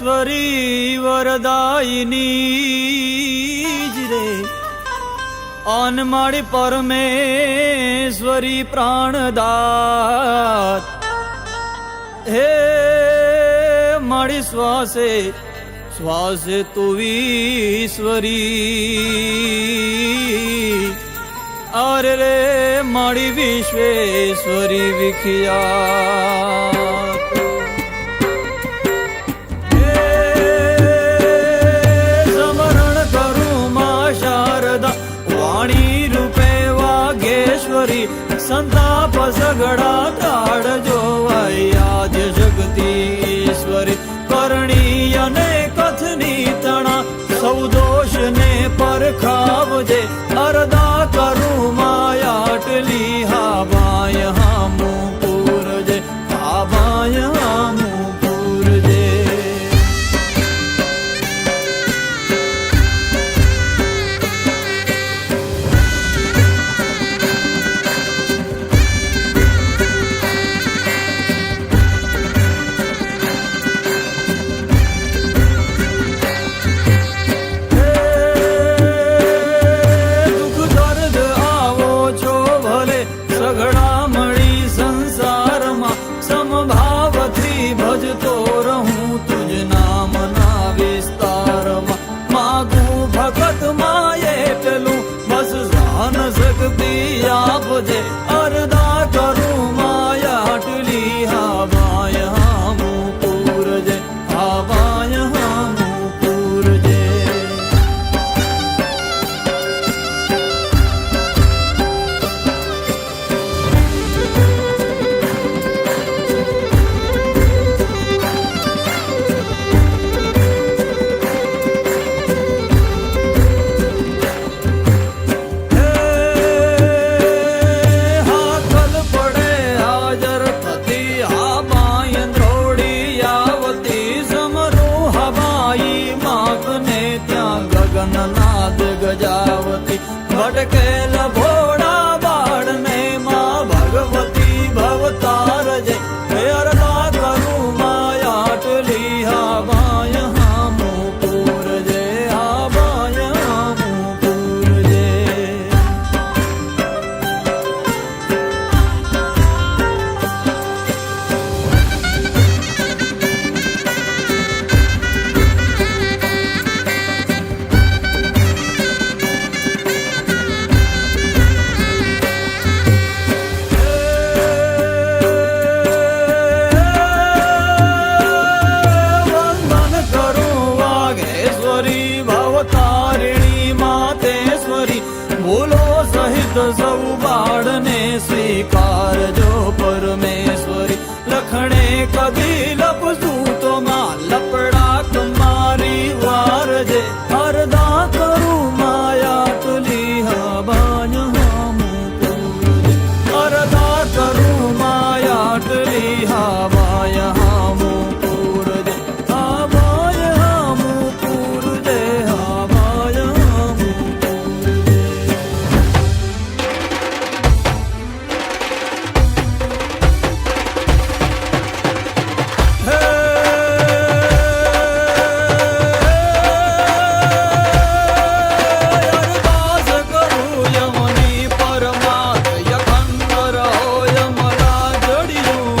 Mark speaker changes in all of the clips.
Speaker 1: ઈશ્વરી વરદાયિની જ રે અન માડી પરમેશ્વરી પ્રાણદાત હે માડી શ્વાસે શ્વાસે તું ઈશ્વરી અરે રે માડી વિશ્વેશ્વરી વિખ્યાત સમરણ કરું માં શારદા વાણી રૂપે વાઘેશ્વરી સંતાપ સગડા કાળ જોવાય આદ્ય જગતી ઈશ્વરી કરણી અને કથની તણા સૌ દોષ ને પરખાવજે અરદા કરું માયાટલી હાવાય હામું પૂરજે હાવાય હામું પૂરજે ભજતો રહું તુજ નામના વિસ્તારમાં માગું ભગત માએ પેલું બસ જાન શક્તિ આપજે અરદા કરું માયાટલી હાવાય હામું પૂરજે હાવાય હામું પૂરજે નાદ ગજાવતી ભટકેલ ભોળા બાળને માં ભગવતી ભવતાર જય અરદા કરું માયાટલી હાવાય હામું પૂરજે હાવાય હામું પૂરજે તારિણી માતેશ્વરી ભૂલો સહિત સૌ બાળને સ્વીકારજો પરમેશ્વરી લખણે કદી લપસું તો માં લપડા તમારી વારજે અરદા કરું માયાટલી હાવાય હામું પૂરજે અરદા કરું માયાટલી હાવાય હામું પૂરજે હાવાય હામું પૂરજે હાવાય હામું પૂરજે અરદાસ કરું યમની પરમાત યખંડર હોય મલા જડિયું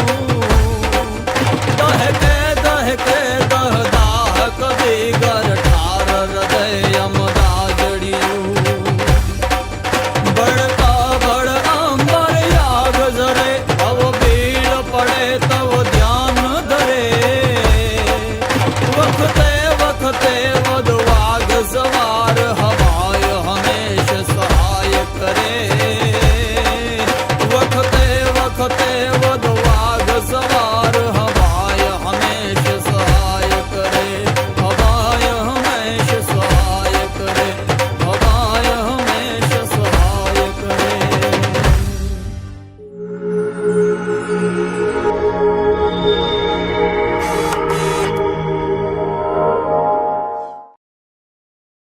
Speaker 1: દહકે દહકે દહ દાહ કદી ગર ઠાર હૃદય યમદા જડિયું બળકા બળ અંબર યાગ ઝરે અવ ભીડ પડે તવ ધ્યાન ધરે વખતે વખતે વધ વાઘ સવાર હવાય હંમેશ સહાય કરે વખતે વખતે વધ વાઘ સવાર હવાય હંમેશ સહાય કરે હવાય હંમેશ સહાય કરે હવાય હંમેશ સહાય કરે